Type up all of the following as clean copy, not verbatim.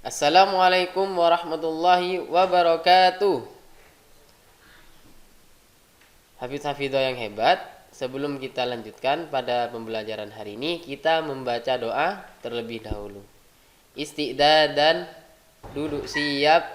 Assalamualaikum warahmatullahi wabarakatuh. Hafidz-hafidhah yang hebat, sebelum kita lanjutkan pada pembelajaran hari ini, kita membaca doa terlebih dahulu. Isti'dadan, duduk siap,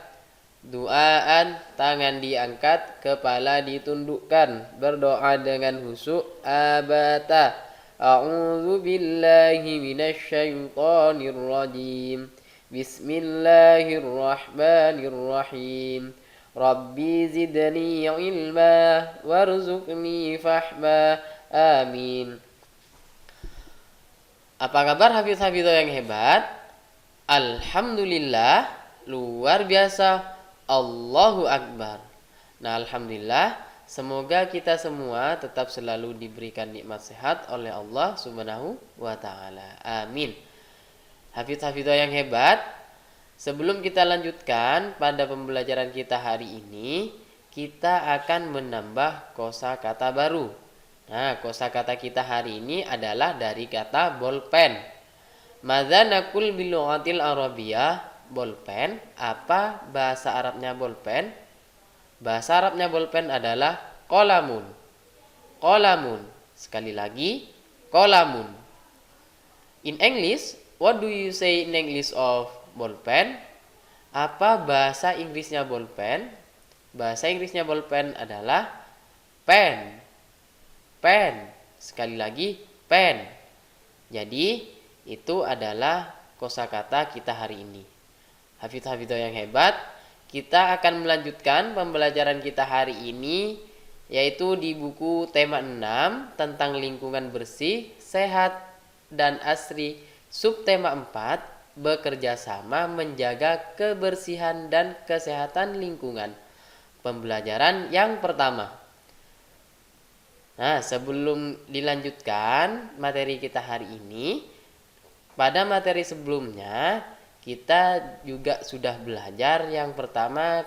duaan, tangan diangkat, kepala ditundukkan, berdoa dengan khusyuk, abata. A'udzu billahi minasyaitonir rajim. Bismillahirrahmanirrahim. Rabbi zidni ilma warzuqni fahma. Amin. Apa kabar hafidz-hafidhah yang hebat? Alhamdulillah, luar biasa. Allahu Akbar. Nah, alhamdulillah, semoga kita semua tetap selalu diberikan nikmat sehat oleh Allah Subhanahu wa taala. Amin. Hafidz-hafidhah yang hebat, sebelum kita lanjutkan pada pembelajaran kita hari ini, kita akan menambah kosakata baru. Nah, kosakata kita hari ini adalah dari kata bolpen. Madza naqul bil lughatil arabiyyah? Bolpen. Apa bahasa Arabnya bolpen? Bahasa Arabnya bolpen adalah qalamun. Qalamun. Sekali lagi, qalamun. In English, what do you say in English of bolpen? Apa bahasa Inggrisnya bolpen? Bahasa Inggrisnya bolpen adalah pen. Pen. Sekali lagi, pen. Jadi, itu adalah kosakata kita hari ini. Hafidz-hafidhah yang hebat, kita akan melanjutkan pembelajaran kita hari ini, yaitu di buku tema 6 tentang lingkungan bersih, sehat, dan asri. Subtema 4, bekerja sama menjaga kebersihan dan kesehatan lingkungan. Pembelajaran yang pertama. Nah, sebelum dilanjutkan materi kita hari ini, pada materi sebelumnya kita juga sudah belajar. Yang pertama,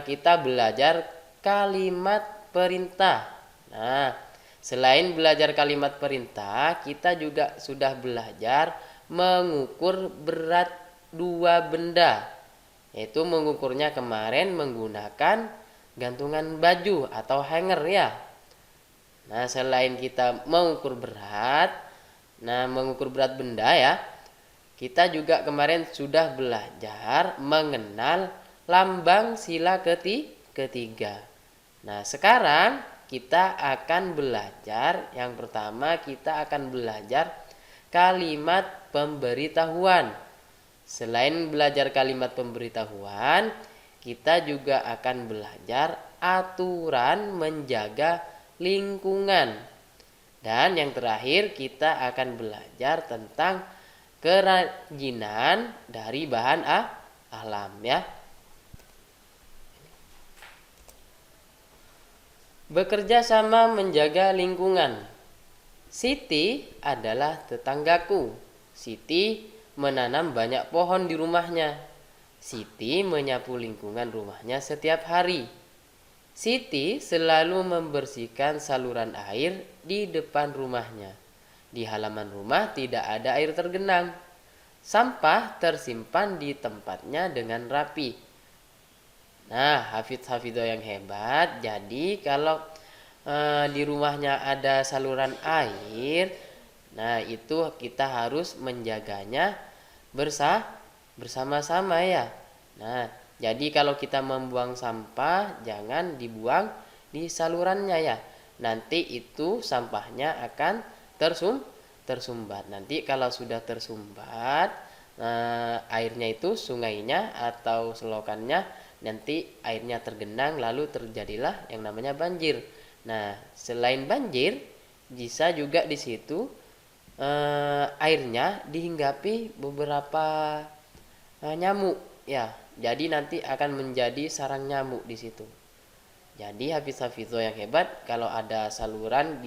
kita belajar kalimat perintah. Nah, selain belajar kalimat perintah, kita juga sudah belajar mengukur berat dua benda. Yaitu mengukurnya kemarin menggunakan gantungan baju atau hanger ya. Nah, selain kita mengukur berat benda ya, kita juga kemarin sudah belajar mengenal lambang sila ketiga. Nah, sekarang kita akan belajar, yang pertama kita akan belajar kalimat pemberitahuan. Selain belajar kalimat pemberitahuan, kita juga akan belajar aturan menjaga lingkungan. Dan yang terakhir kita akan belajar tentang kerajinan dari bahan alam ya. Bekerja sama menjaga lingkungan. Siti adalah tetanggaku. Siti menanam banyak pohon di rumahnya. Siti menyapu lingkungan rumahnya setiap hari. Siti selalu membersihkan saluran air di depan rumahnya. Di halaman rumah tidak ada air tergenang. Sampah tersimpan di tempatnya dengan rapi. Nah, hafidz-hafidhah yang hebat, jadi kalau di rumahnya ada saluran air, nah itu kita harus menjaganya bersama-sama ya. Nah, jadi kalau kita membuang sampah, jangan dibuang di salurannya ya. Nanti itu sampahnya akan tersumbat. Nanti kalau sudah tersumbat, airnya itu sungainya atau selokannya, nanti airnya tergenang lalu terjadilah yang namanya banjir. Nah, selain banjir, bisa juga di situ airnya dihinggapi beberapa nyamuk ya. Jadi nanti akan menjadi sarang nyamuk di situ. Jadi hafidz-hafidhah yang hebat, kalau ada saluran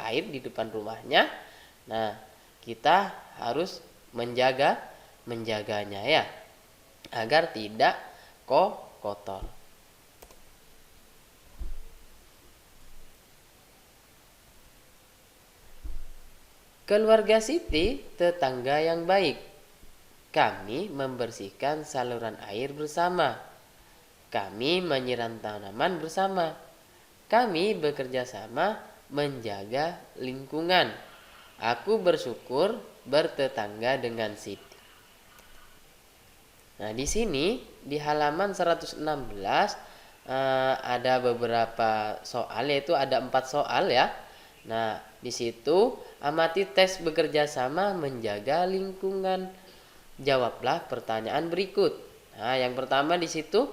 air di depan rumahnya, nah kita harus menjaganya ya, agar tidak kotor. Keluarga Siti tetangga yang baik. Kami membersihkan saluran air bersama. Kami menyiram tanaman bersama. Kami bekerja sama menjaga lingkungan. Aku bersyukur bertetangga dengan Siti. Nah, di sini di halaman 116 ada beberapa soal, yaitu ada 4 soal ya. Nah, di situ amati teks bekerja sama menjaga lingkungan. Jawablah pertanyaan berikut. Nah, yang pertama di situ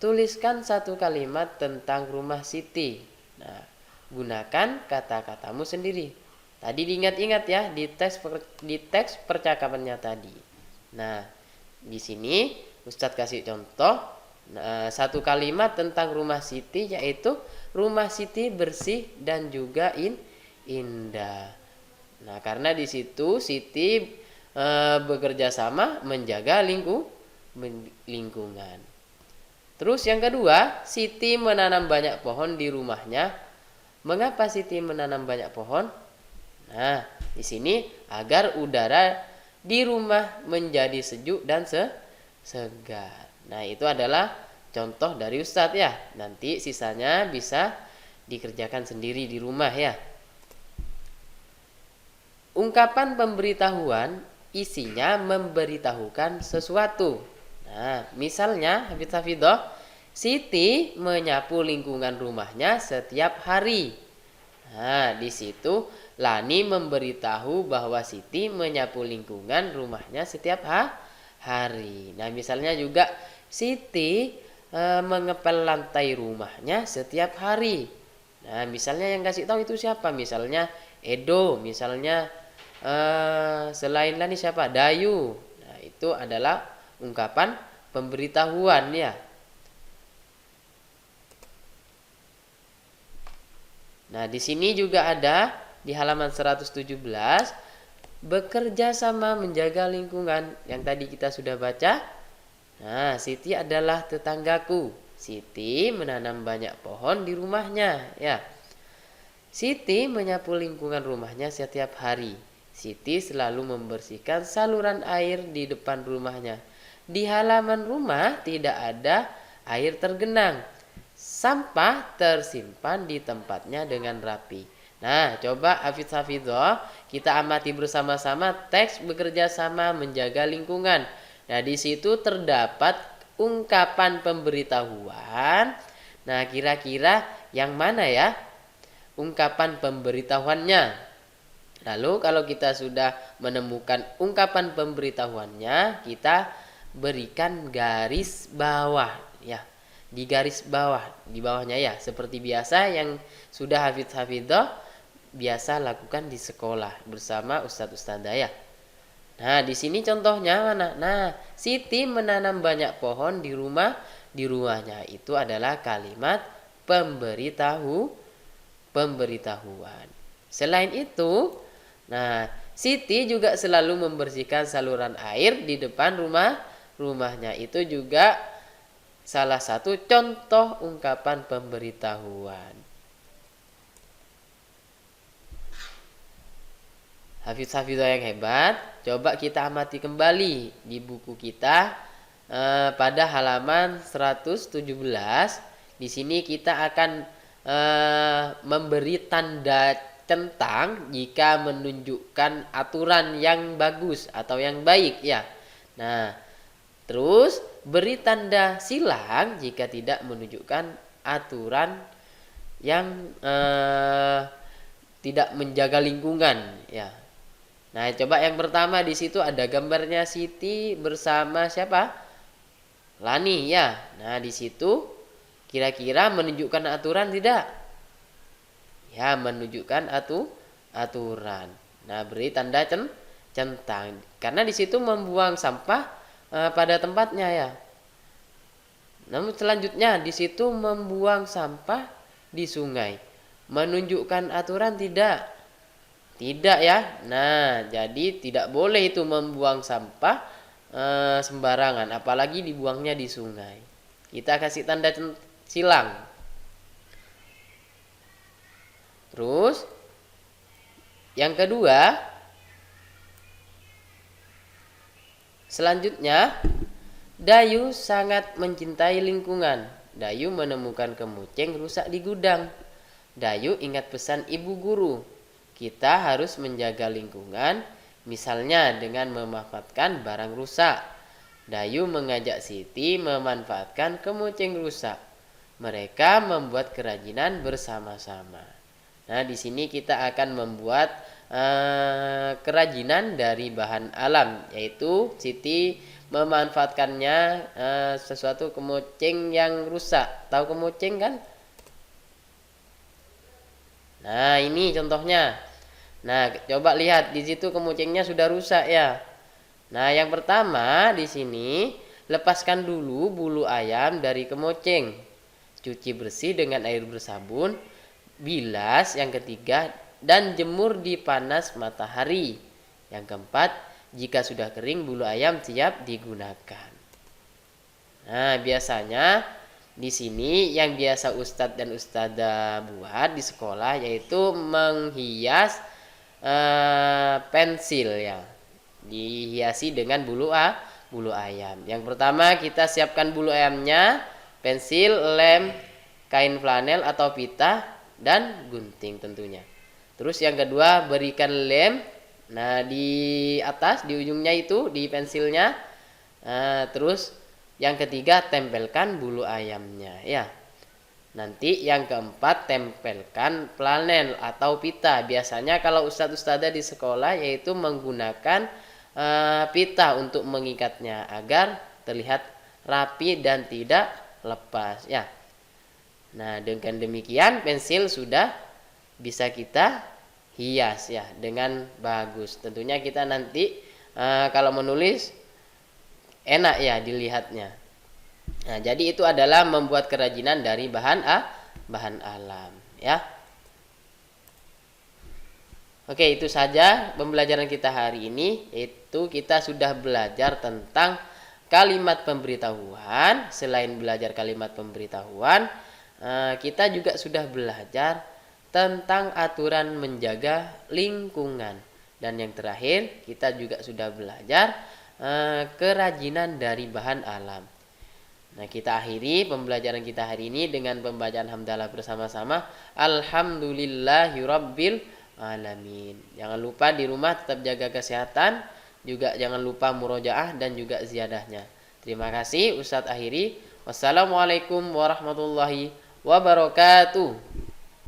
tuliskan satu kalimat tentang rumah Siti. Nah, gunakan kata-katamu sendiri. Tadi diingat-ingat ya di teks percakapannya tadi. Nah, di sini Ustadz kasih contoh satu kalimat tentang rumah Siti, yaitu rumah Siti bersih dan juga indah. Nah, karena di situ Siti bekerja sama menjaga lingkungan. Terus yang kedua, Siti menanam banyak pohon di rumahnya. Mengapa Siti menanam banyak pohon? Nah, di sini agar udara di rumah menjadi sejuk dan segar. Nah, itu adalah contoh dari Ustadz ya. Nanti sisanya bisa dikerjakan sendiri di rumah ya. Ungkapan pemberitahuan isinya memberitahukan sesuatu. Nah, misalnya Hafidzoh, Siti menyapu lingkungan rumahnya setiap hari. Nah, di situ Lani memberitahu bahwa Siti menyapu lingkungan rumahnya setiap hari. Nah, misalnya juga Siti mengepel lantai rumahnya setiap hari. Nah, misalnya yang kasih tahu itu siapa? Misalnya Edo, misalnya selain Lani siapa? Dayu. Nah, itu adalah ungkapan pemberitahuan ya. Nah, di sini juga ada di halaman 117 bekerja sama menjaga lingkungan yang tadi kita sudah baca. Nah, Siti adalah tetanggaku. Siti menanam banyak pohon di rumahnya ya. Siti menyapu lingkungan rumahnya setiap hari. Siti selalu membersihkan saluran air di depan rumahnya. Di halaman rumah tidak ada air tergenang. Sampah tersimpan di tempatnya dengan rapi. Nah, coba Hafidzoh kita amati bersama-sama teks bekerja sama menjaga lingkungan. Nah, di situ terdapat ungkapan pemberitahuan. Nah, kira-kira yang mana ya ungkapan pemberitahuannya? Lalu kalau kita sudah menemukan ungkapan pemberitahuannya, kita berikan garis bawah ya. Di garis bawah, di bawahnya ya, seperti biasa yang sudah hafidzoh biasa lakukan di sekolah bersama ustadz-ustadzah ya. Nah, di sini contohnya mana? Nah, Siti menanam banyak pohon di rumahnya. Itu adalah kalimat pemberitahuan. Selain itu, nah, Siti juga selalu membersihkan saluran air di depan rumahnya. Itu juga salah satu contoh ungkapan pemberitahuan. Hafidzoh yang hebat, coba kita amati kembali di buku kita pada halaman 117. Di sini kita akan memberi tanda centang jika menunjukkan aturan yang bagus atau yang baik ya. Nah, terus beri tanda silang jika tidak menunjukkan aturan yang tidak menjaga lingkungan ya. Nah, coba yang pertama di situ ada gambarnya Siti bersama siapa? Lani ya. Nah, di situ kira-kira menunjukkan aturan tidak? Ya, menunjukkan aturan. Nah, beri tanda centang karena di situ membuang sampah pada tempatnya ya. Namun selanjutnya di situ membuang sampah di sungai. Menunjukkan aturan tidak? Tidak ya. Nah, jadi tidak boleh itu membuang sampah sembarangan, apalagi dibuangnya di sungai. Kita kasih tanda silang. Terus yang kedua, Selanjutnya, Dayu sangat mencintai lingkungan. Dayu menemukan kemucing rusak di gudang. Dayu ingat pesan ibu guru. Kita harus menjaga lingkungan, misalnya dengan memanfaatkan barang rusak. Dayu mengajak Siti memanfaatkan kemucing rusak. Mereka membuat kerajinan bersama-sama. Nah, di sini kita akan membuat kerajinan dari bahan alam, yaitu Siti memanfaatkannya sesuatu kemucing yang rusak. Tahu kemucing kan? Nah, ini contohnya. Nah, coba lihat di situ kemucingnya sudah rusak ya. Nah, yang pertama di sini lepaskan dulu bulu ayam dari kemucing. Cuci bersih dengan air bersabun. Bilas yang ketiga dan jemur di panas matahari. Yang keempat, jika sudah kering bulu ayam siap digunakan. Nah, biasanya di sini yang biasa Ustadz dan Ustadzah buat di sekolah yaitu menghias pensil ya. Dihiasi dengan bulu ayam. Yang pertama kita siapkan bulu ayamnya, pensil, lem, kain flanel atau pita dan gunting tentunya. Terus yang kedua berikan lem. Nah, di atas di ujungnya itu di pensilnya. Terus yang ketiga tempelkan bulu ayamnya ya. Nanti yang keempat tempelkan flanel atau pita. Biasanya kalau ustadz-ustadzah di sekolah yaitu menggunakan pita untuk mengikatnya agar terlihat rapi dan tidak lepas ya. Nah, dengan demikian pensil sudah bisa kita hias ya dengan bagus. Tentunya kita nanti kalau menulis enak ya dilihatnya. Nah, jadi itu adalah membuat kerajinan dari bahan alam ya. Oke, itu saja pembelajaran kita hari ini, yaitu kita sudah belajar tentang kalimat pemberitahuan. Selain belajar kalimat pemberitahuan, kita juga sudah belajar tentang aturan menjaga lingkungan. Dan yang terakhir, kita juga sudah belajar kerajinan dari bahan alam. Nah, kita akhiri pembelajaran kita hari ini dengan pembacaan hamdalah bersama-sama. Alhamdulillahirabbil alamin. Jangan lupa di rumah tetap jaga kesehatan, juga jangan lupa murojaah dan juga ziyadahnya. Terima kasih, Ustadz akhiri. Wassalamualaikum warahmatullahi wabarakatuh.